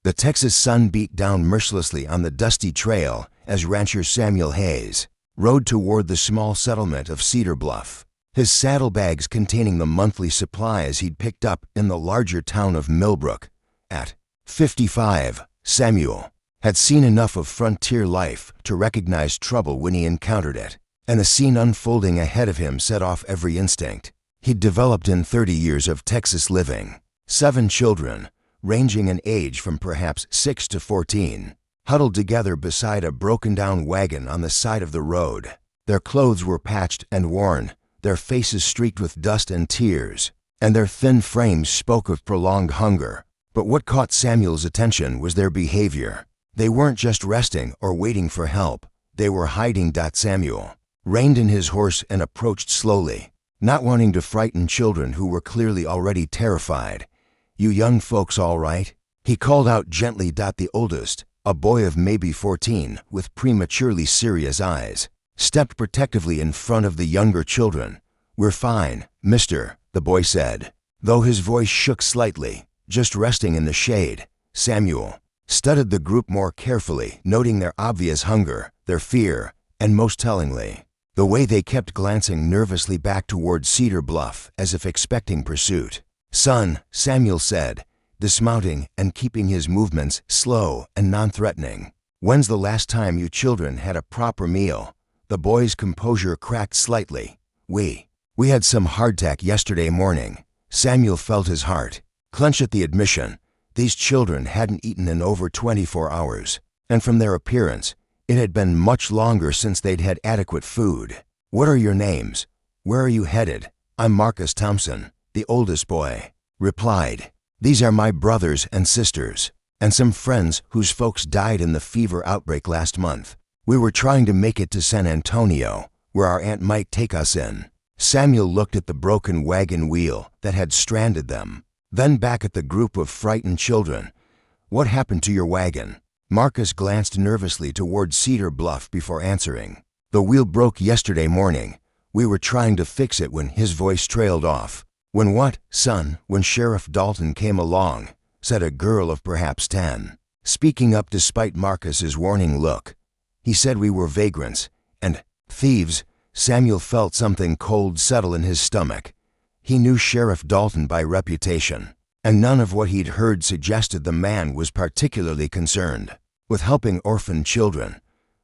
The Texas sun beat down mercilessly on the dusty trail as rancher Samuel Hayes rode toward the small settlement of Cedar Bluff, his saddlebags containing the monthly supplies he'd picked up in the larger town of Millbrook. At 55, Samuel had seen enough of frontier life to recognize trouble when he encountered it, and the scene unfolding ahead of him set off every instinct he'd developed in 30 years of Texas living. 7 children, ranging in age from perhaps 6 to 14, huddled together beside a broken-down wagon on the side of the road. Their clothes were patched and worn, their faces streaked with dust and tears, and their thin frames spoke of prolonged hunger. But what caught Samuel's attention was their behavior. They weren't just resting or waiting for help. They were hiding. Samuel reined in his horse and approached slowly, not wanting to frighten children who were clearly already terrified. "You young folks all right?" he called out gently. The oldest, a boy of maybe 14 with prematurely serious eyes, stepped protectively in front of the younger children. "We're fine, mister," the boy said, though his voice shook slightly. "Just resting in the shade." Samuel studied the group more carefully, noting their obvious hunger, their fear, and most tellingly, the way they kept glancing nervously back toward Cedar Bluff as if expecting pursuit. "Son," Samuel said, dismounting and keeping his movements slow and non-threatening, "when's the last time you children had a proper meal?" The boy's composure cracked slightly. We had some hardtack yesterday morning." Samuel felt his heart clench at the admission. These children hadn't eaten in over 24 hours, and from their appearance, it had been much longer since they'd had adequate food. "What are your names? Where are you headed?" "I'm Marcus Thompson," the oldest boy replied. "These are my brothers and sisters, and some friends whose folks died in the fever outbreak last month. We were trying to make it to San Antonio, where our aunt might take us in." Samuel looked at the broken wagon wheel that had stranded them, then back at the group of frightened children. "What happened to your wagon?" Marcus glanced nervously toward Cedar Bluff before answering. "The wheel broke yesterday morning. We were trying to fix it when," his voice trailed off. "When what, son?" "When Sheriff Dalton came along," said a girl of perhaps 10, speaking up despite Marcus's warning look. "He said we were vagrants and thieves." Samuel felt something cold settle in his stomach. He knew Sheriff Dalton by reputation, and none of what he'd heard suggested the man was particularly concerned with helping orphaned children.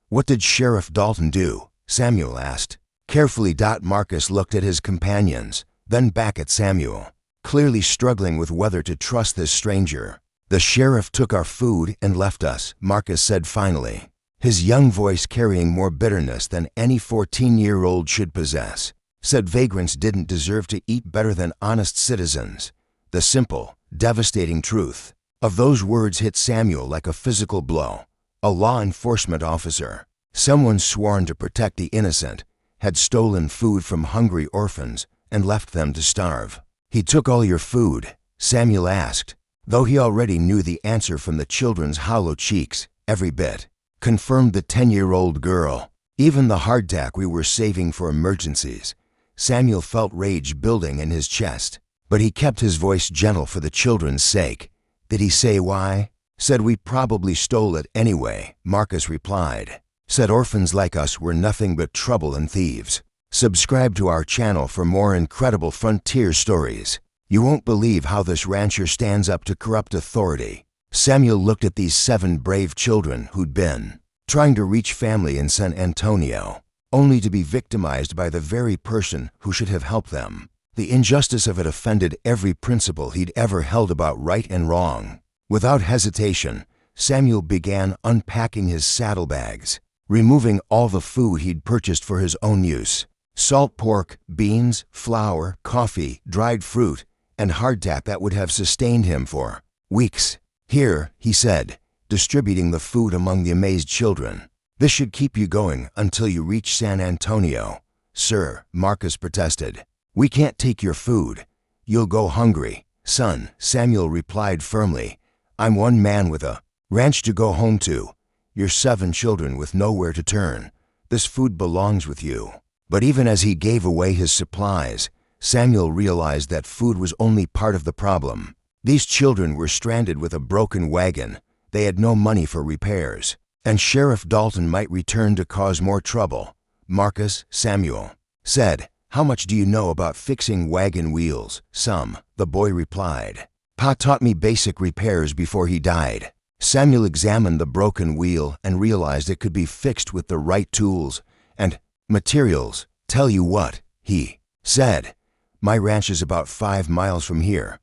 "What did Sheriff Dalton do?" Samuel asked. Carefully, Marcus looked at his companions, then back at Samuel, clearly struggling with whether to trust this stranger. "The sheriff took our food and left us," Marcus said finally, his young voice carrying more bitterness than any 14-year-old should possess. "Said vagrants didn't deserve to eat better than honest citizens." The simple, devastating truth of those words hit Samuel like a physical blow. A law enforcement officer, someone sworn to protect the innocent, had stolen food from hungry orphans and left them to starve. "He took all your food?" Samuel asked, though he already knew the answer from the children's hollow cheeks. "Every bit," confirmed the 10-year-old girl. "Even the hardtack we were saving for emergencies." Samuel felt rage building in his chest, but he kept his voice gentle for the children's sake. "Did he say why?" "Said we probably stole it anyway," Marcus replied. "Said orphans like us were nothing but trouble and thieves." Subscribe to our channel for more incredible frontier stories. You won't believe how this rancher stands up to corrupt authority. Samuel looked at these 7 brave children who'd been trying to reach family in San Antonio, only to be victimized by the very person who should have helped them. The injustice of it offended every principle he'd ever held about right and wrong. Without hesitation, Samuel began unpacking his saddlebags, removing all the food he'd purchased for his own use. Salt pork, beans, flour, coffee, dried fruit, and hardtack that would have sustained him for weeks. "Here," he said, distributing the food among the amazed children. "This should keep you going until you reach San Antonio." "Sir," Marcus protested, "we can't take your food. You'll go hungry." "Son," Samuel replied firmly, "I'm one man with a ranch to go home to. You're 7 children with nowhere to turn. This food belongs with you." But even as he gave away his supplies, Samuel realized that food was only part of the problem. These children were stranded with a broken wagon, They had no money for repairs, and Sheriff Dalton might return to cause more trouble. Marcus, Samuel, said, "How much do you know about fixing wagon wheels?" "Some," the boy replied. "Pa taught me basic repairs before he died." Samuel examined the broken wheel and realized it could be fixed with the right tools and materials. "Tell you what," he said, "my ranch is about 5 miles from here.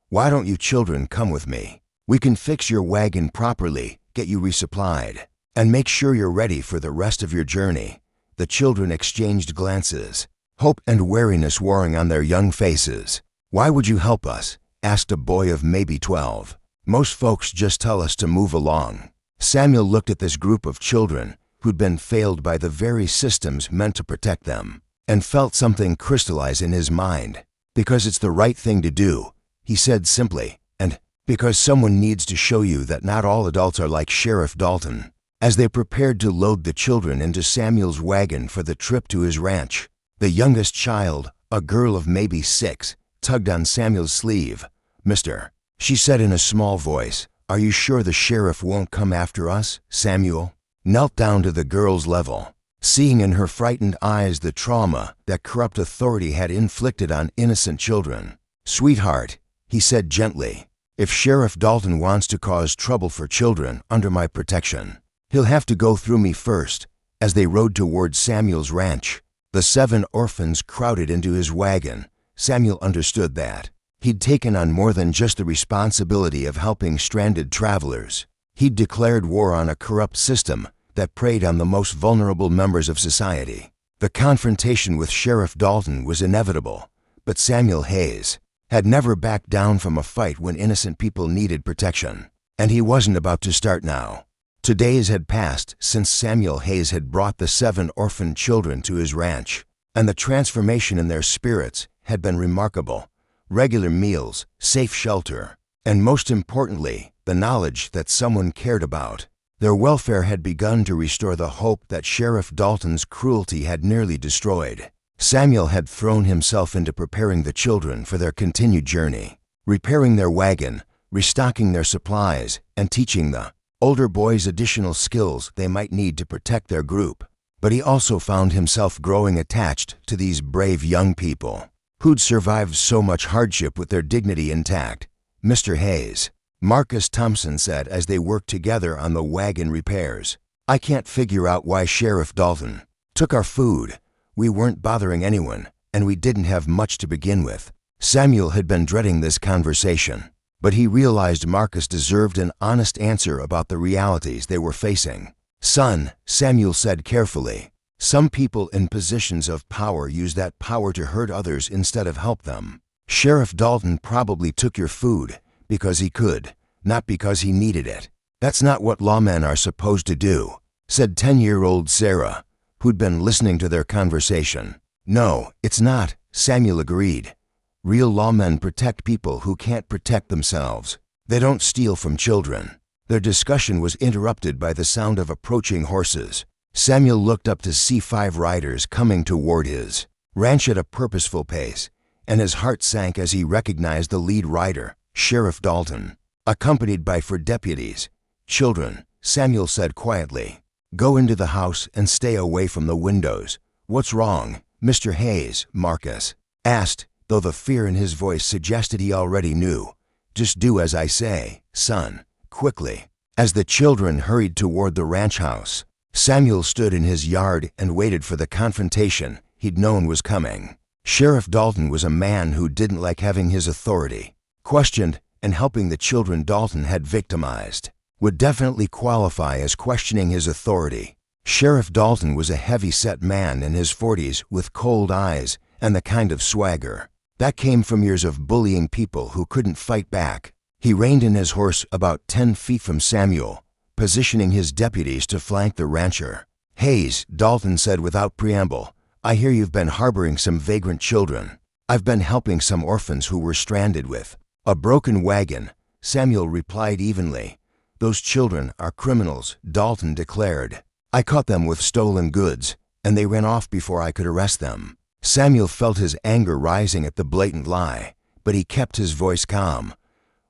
Why don't you children come with me? We can fix your wagon properly, get you resupplied, and make sure you're ready for the rest of your journey." The children exchanged glances, hope and wariness warring on their young faces. "Why would you help us?" asked a boy of maybe 12. "Most folks just tell us to move along." Samuel looked at this group of children who'd been failed by the very systems meant to protect them, and felt something crystallize in his mind. "Because it's the right thing to do," he said simply, "and because someone needs to show you that not all adults are like Sheriff Dalton." As they prepared to load the children into Samuel's wagon for the trip to his ranch, the youngest child, a girl of maybe 6, tugged on Samuel's sleeve. "Mister," she said in a small voice, "are you sure the sheriff won't come after us?" Samuel knelt down to the girl's level, seeing in her frightened eyes the trauma that corrupt authority had inflicted on innocent children. "Sweetheart," he said gently, "if Sheriff Dalton wants to cause trouble for children under my protection, he'll have to go through me first." As they rode toward Samuel's ranch, the 7 orphans crowded into his wagon. Samuel understood that he'd taken on more than just the responsibility of helping stranded travelers. He'd declared war on a corrupt system that preyed on the most vulnerable members of society. The confrontation with Sheriff Dalton was inevitable, but Samuel Hayes had never backed down from a fight when innocent people needed protection, and he wasn't about to start now. 2 days had passed since Samuel Hayes had brought the 7 orphaned children to his ranch, and the transformation in their spirits had been remarkable. Regular meals, safe shelter, and most importantly, the knowledge that someone cared about their welfare had begun to restore the hope that Sheriff Dalton's cruelty had nearly destroyed. Samuel had thrown himself into preparing the children for their continued journey, repairing their wagon, restocking their supplies, and teaching the older boys additional skills they might need to protect their group. But he also found himself growing attached to these brave young people who'd survived so much hardship with their dignity intact. "Mr. Hayes," Marcus Thompson said as they worked together on the wagon repairs, "I can't figure out why Sheriff Dalton took our food. We weren't bothering anyone, and we didn't have much to begin with." Samuel had been dreading this conversation, but he realized Marcus deserved an honest answer about the realities they were facing. "Son," Samuel said carefully, "some people in positions of power use that power to hurt others instead of help them. Sheriff Dalton probably took your food because he could, not because he needed it. That's not what lawmen are supposed to do," said 10-year-old Sarah, who'd been listening to their conversation. "No, it's not," Samuel agreed. "Real lawmen protect people who can't protect themselves. They don't steal from children." Their discussion was interrupted by the sound of approaching horses. Samuel looked up to see 5 riders coming toward his ranch at a purposeful pace, and his heart sank as he recognized the lead rider, Sheriff Dalton, accompanied by 4 deputies. "Children," Samuel said quietly, "go into the house and stay away from the windows." "What's wrong, Mr. Hayes?" Marcus asked, though the fear in his voice suggested he already knew. "Just do as I say, son, quickly." As the children hurried toward the ranch house, Samuel stood in his yard and waited for the confrontation he'd known was coming. Sheriff Dalton was a man who didn't like having his authority questioned, and helping the children Dalton had victimized would definitely qualify as questioning his authority. Sheriff Dalton was a heavy-set man in his 40s with cold eyes and the kind of swagger that came from years of bullying people who couldn't fight back. He reined in his horse about 10 feet from Samuel, positioning his deputies to flank the rancher. "Hayes," Dalton said without preamble, "I hear you've been harboring some vagrant children." "I've been helping some orphans who were stranded with a broken wagon," Samuel replied evenly. "Those children are criminals," Dalton declared. "I caught them with stolen goods, and they ran off before I could arrest them." Samuel felt his anger rising at the blatant lie, but he kept his voice calm.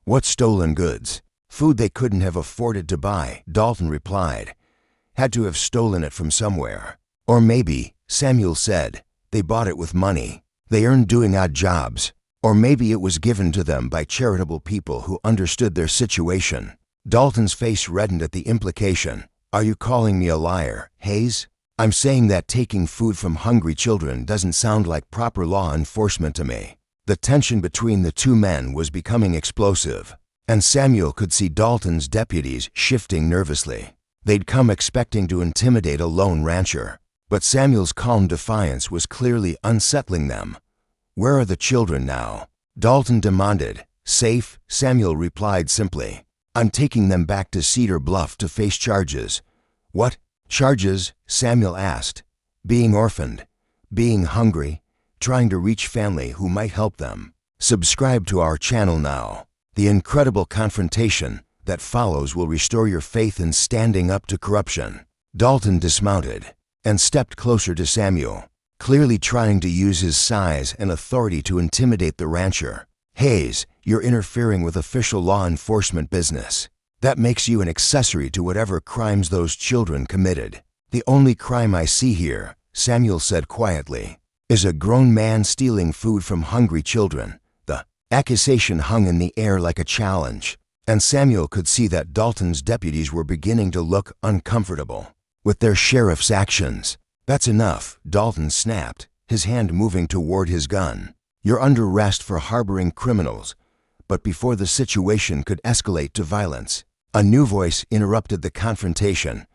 "What stolen goods?" Food they couldn't have afforded to buy, Dalton replied. Had to have stolen it from somewhere. Or maybe, Samuel said, they bought it with money they earned doing odd jobs. Or maybe it was given to them by charitable people who understood their situation. Dalton's face reddened at the implication. Are you calling me a liar, Hayes? I'm saying that taking food from hungry children doesn't sound like proper law enforcement to me. The tension between the two men was becoming explosive, and Samuel could see Dalton's deputies shifting nervously. They'd come expecting to intimidate a lone rancher, but Samuel's calm defiance was clearly unsettling them. Where are the children now? Dalton demanded. Safe, Samuel replied simply. I'm taking them back to Cedar Bluff to face charges. What charges? Samuel asked. Being orphaned, being hungry, trying to reach family who might help them. Subscribe to our channel now. The incredible confrontation that follows will restore your faith in standing up to corruption. Dalton dismounted and stepped closer to Samuel, clearly trying to use his size and authority to intimidate the rancher. Hayes, you're interfering with official law enforcement business. That makes you an accessory to whatever crimes those children committed. The only crime I see here, Samuel said quietly, is a grown man stealing food from hungry children. The accusation hung in the air like a challenge, and Samuel could see that Dalton's deputies were beginning to look uncomfortable with their sheriff's actions. That's enough, Dalton snapped, his hand moving toward his gun. You're under arrest for harboring criminals. But before the situation could escalate to violence, a new voice interrupted the confrontation.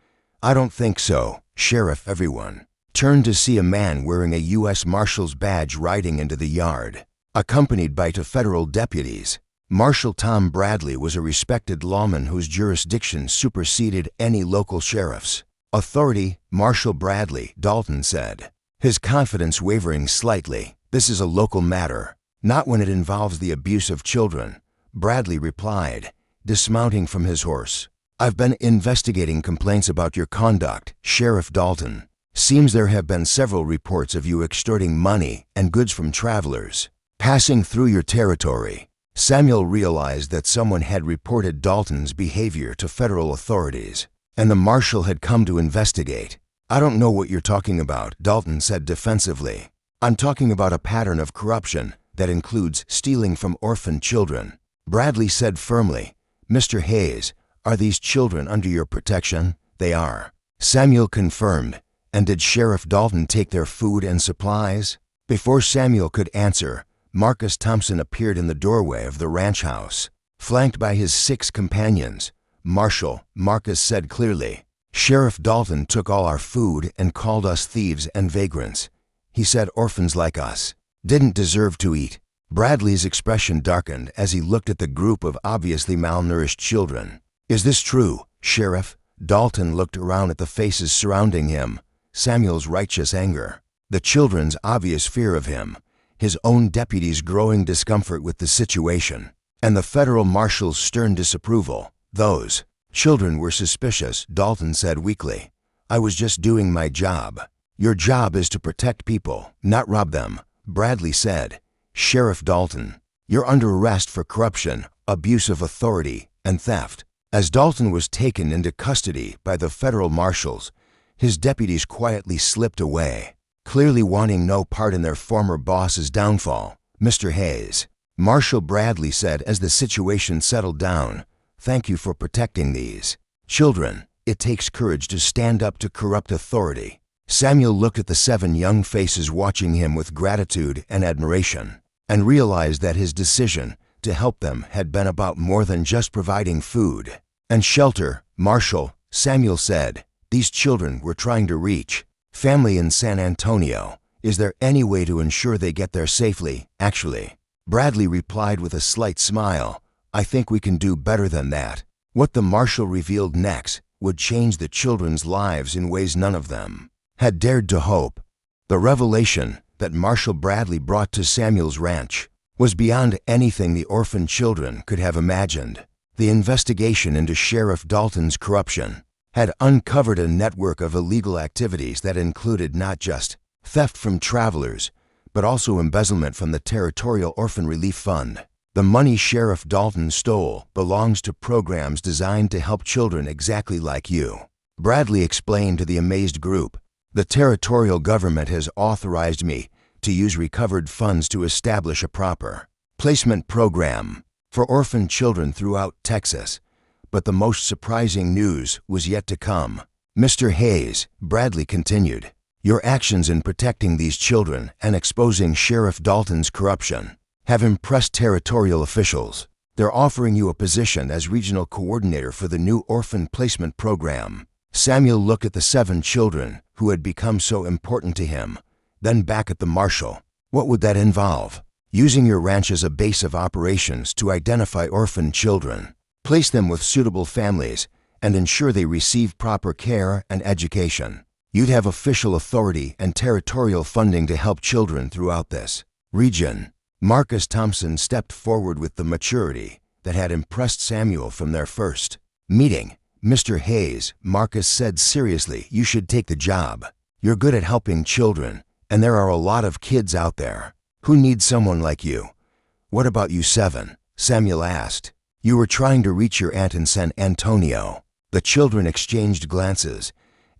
I don't think so, Sheriff. Everyone turned to see a man wearing a U.S. Marshal's badge riding into the yard, accompanied by two federal deputies. Marshal Tom Bradley was a respected lawman whose jurisdiction superseded any local sheriff's authority. Marshal Bradley, Dalton said, his confidence wavering slightly. This is a local matter, not when it involves the abuse of children, Bradley replied, dismounting from his horse. I've been investigating complaints about your conduct, Sheriff Dalton. Seems there have been several reports of you extorting money and goods from travelers passing through your territory. Samuel realized that someone had reported Dalton's behavior to federal authorities, and the marshal had come to investigate. I don't know what you're talking about, Dalton said defensively. I'm talking about a pattern of corruption that includes stealing from orphaned children. Bradley said firmly. Mr. Hayes, are these children under your protection? They are, Samuel confirmed. And did Sheriff Dalton take their food and supplies? Before Samuel could answer, Marcus Thompson appeared in the doorway of the ranch house, flanked by his 6 companions. Marshal, Marcus said clearly, Sheriff Dalton took all our food and called us thieves and vagrants. He said orphans like us didn't deserve to eat. Bradley's expression darkened as he looked at the group of obviously malnourished children. Is this true, Sheriff? Dalton looked around at the faces surrounding him. Samuel's righteous anger, the children's obvious fear of him, his own deputies' growing discomfort with the situation, and the federal marshal's stern disapproval. Those children were suspicious, Dalton said weakly. I was just doing my job. Your job is to protect people, not rob them, Bradley said. Sheriff Dalton, you're under arrest for corruption, abuse of authority, and theft. As Dalton was taken into custody by the federal marshals, his deputies quietly slipped away, clearly wanting no part in their former boss's downfall. Mr. Hayes, Marshal Bradley said as the situation settled down, thank you for protecting these children. It takes courage to stand up to corrupt authority. Samuel looked at the 7 young faces watching him with gratitude and admiration, and realized that his decision to help them had been about more than just providing food and shelter. Marshal, Samuel said, these children were trying to reach family in San Antonio. Is there any way to ensure they get there safely? Actually, Bradley replied with a slight smile, I think we can do better than that. What the marshal revealed next would change the children's lives in ways none of them had dared to hope. The revelation that Marshal Bradley brought to Samuel's ranch was beyond anything the orphaned children could have imagined. The investigation into Sheriff Dalton's corruption had uncovered a network of illegal activities that included not just theft from travelers, but also embezzlement from the Territorial Orphan Relief Fund. The money Sheriff Dalton stole belongs to programs designed to help children exactly like you. Bradley explained to the amazed group, "The territorial government has authorized me to use recovered funds to establish a proper placement program for orphaned children throughout Texas." But the most surprising news was yet to come. "Mr. Hayes," Bradley continued, "your actions in protecting these children and exposing Sheriff Dalton's corruption have impressed territorial officials. They're offering you a position as regional coordinator for the new orphan placement program." Samuel looked at the 7 children who had become so important to him, then back at the marshal. "What would that involve?" "Using your ranch as a base of operations to identify orphaned children, place them with suitable families, and ensure they receive proper care and education. You'd have official authority and territorial funding to help children throughout this region." Marcus Thompson stepped forward with the maturity that had impressed Samuel from their first meeting. "Mr. Hayes," Marcus said seriously, "you should take the job. You're good at helping children, and there are a lot of kids out there who need someone like you." "What about you 7?" Samuel asked. "You were trying to reach your aunt in San Antonio." The children exchanged glances,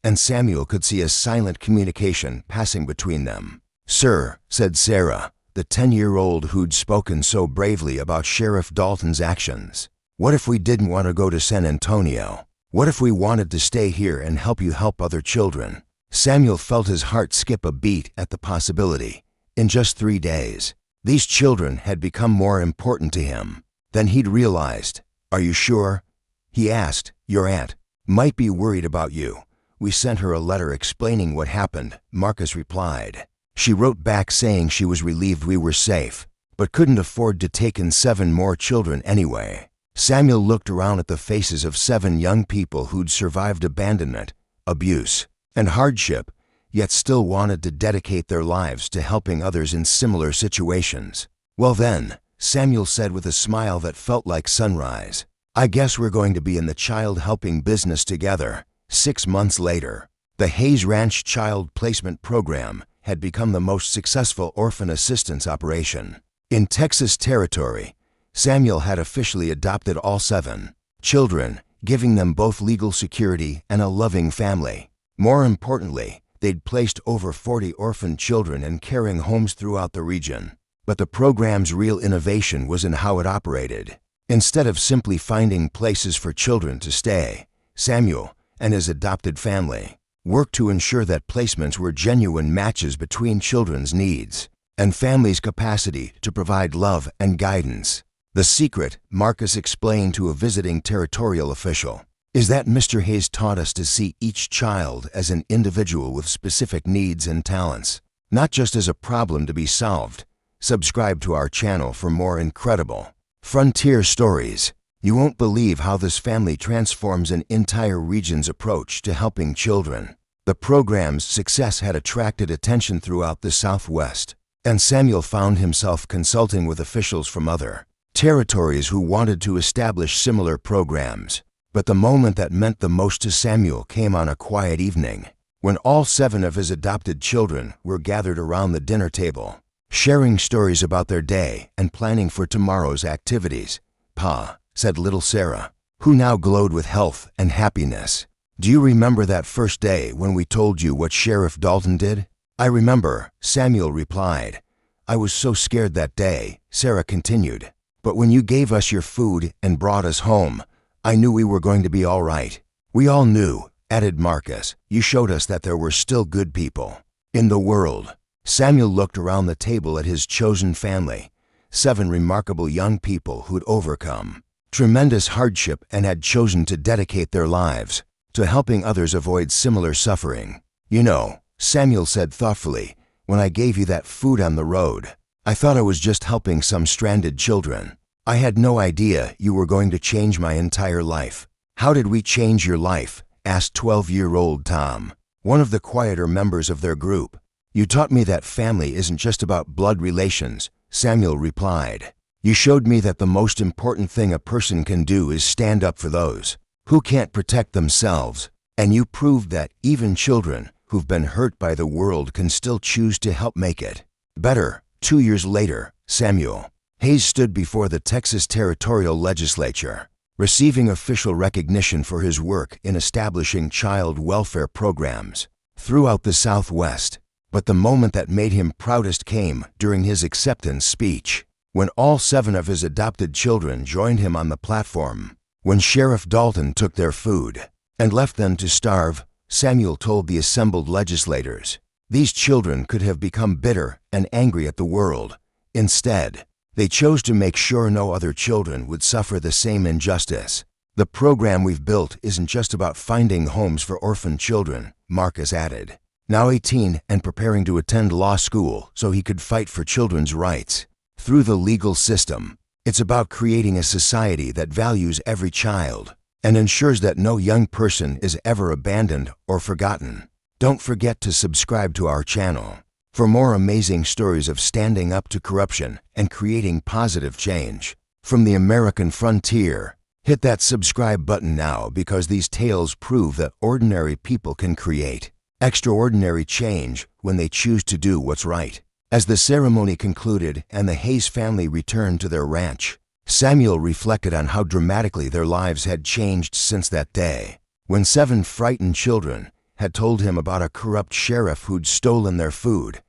and Samuel could see a silent communication passing between them. "Sir," said Sarah, the 10-year-old who'd spoken so bravely about Sheriff Dalton's actions, "what if we didn't want to go to San Antonio? What if we wanted to stay here and help you help other children?" Samuel felt his heart skip a beat at the possibility. In just 3 days, these children had become more important to him than he'd realized. "Are you sure?" he asked. "Your aunt might be worried about you. We sent her a letter explaining what happened," Marcus replied. "She wrote back saying she was relieved we were safe, but couldn't afford to take in 7 more children anyway." Samuel looked around at the faces of 7 young people who'd survived abandonment, abuse, and hardship, yet still wanted to dedicate their lives to helping others in similar situations. "Well then," Samuel said with a smile that felt like sunrise, "I guess we're going to be in the child-helping business together." 6 months later, the Hayes Ranch Child Placement Program had become the most successful orphan assistance operation in Texas territory. Samuel had officially adopted all 7 children, giving them both legal security and a loving family. More importantly, they'd placed over 40 orphaned children in caring homes throughout the region. But the program's real innovation was in how it operated. Instead of simply finding places for children to stay, Samuel and his adopted family worked to ensure that placements were genuine matches between children's needs and families' capacity to provide love and guidance. "The secret," Marcus explained to a visiting territorial official, "is that Mr. Hayes taught us to see each child as an individual with specific needs and talents, not just as a problem to be solved." Subscribe to our channel for more incredible frontier stories. You won't believe how this family transforms an entire region's approach to helping children. The program's success had attracted attention throughout the Southwest, and Samuel found himself consulting with officials from other territories who wanted to establish similar programs. But the moment that meant the most to Samuel came on a quiet evening, when all 7 of his adopted children were gathered around the dinner table, sharing stories about their day and planning for tomorrow's activities. "Pa," said little Sarah, who now glowed with health and happiness, "do you remember that first day when we told you what Sheriff Dalton did?" "I remember," Samuel replied. "I was so scared that day," Sarah continued. "But when you gave us your food and brought us home, I knew we were going to be all right." "We all knew," added Marcus. "You showed us that there were still good people in the world." Samuel looked around the table at his chosen family, 7 remarkable young people who'd overcome tremendous hardship and had chosen to dedicate their lives to helping others avoid similar suffering. "You know," Samuel said thoughtfully, "when I gave you that food on the road, I thought I was just helping some stranded children. I had no idea you were going to change my entire life." "How did we change your life?" asked 12-year-old Tom, one of the quieter members of their group. "You taught me that family isn't just about blood relations," Samuel replied. "You showed me that the most important thing a person can do is stand up for those who can't protect themselves. And you proved that even children who've been hurt by the world can still choose to help make it better." 2 years later, Samuel Hayes stood before the Texas Territorial Legislature, receiving official recognition for his work in establishing child welfare programs throughout the Southwest. But the moment that made him proudest came during his acceptance speech, when all 7 of his adopted children joined him on the platform. When Sheriff Dalton took their food and left them to starve, Samuel told the assembled legislators, these children could have become bitter and angry at the world. Instead, they chose to make sure no other children would suffer the same injustice. The program we've built isn't just about finding homes for orphaned children, Marcus added, now 18 and preparing to attend law school so he could fight for children's rights through the legal system. It's about creating a society that values every child and ensures that no young person is ever abandoned or forgotten. Don't forget to subscribe to our channel for more amazing stories of standing up to corruption and creating positive change. From the American frontier, hit that subscribe button now, because these tales prove that ordinary people can create extraordinary change when they choose to do what's right. As the ceremony concluded and the Hayes family returned to their ranch, Samuel reflected on how dramatically their lives had changed since that day, when 7 frightened children had told him about a corrupt sheriff who'd stolen their food.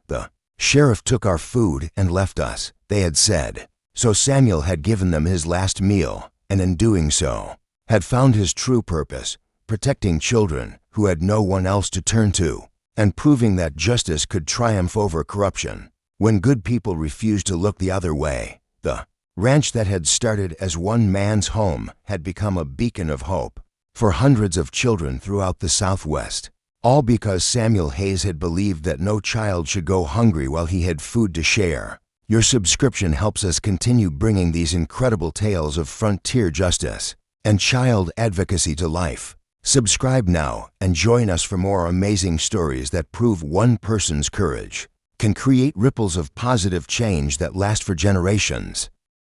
The sheriff took our food and left us, they had said. So Samuel had given them his last meal, and in doing so, had found his true purpose, protecting children who had no one else to turn to, and proving that justice could triumph over corruption. When good people refused to look the other way, the ranch that had started as one man's home had become a beacon of hope for hundreds of children throughout the Southwest, all because Samuel Hayes had believed that no child should go hungry while he had food to share. Your subscription helps us continue bringing these incredible tales of frontier justice and child advocacy to life. Subscribe now and join us for more amazing stories that prove one person's courage can create ripples of positive change that last for generations.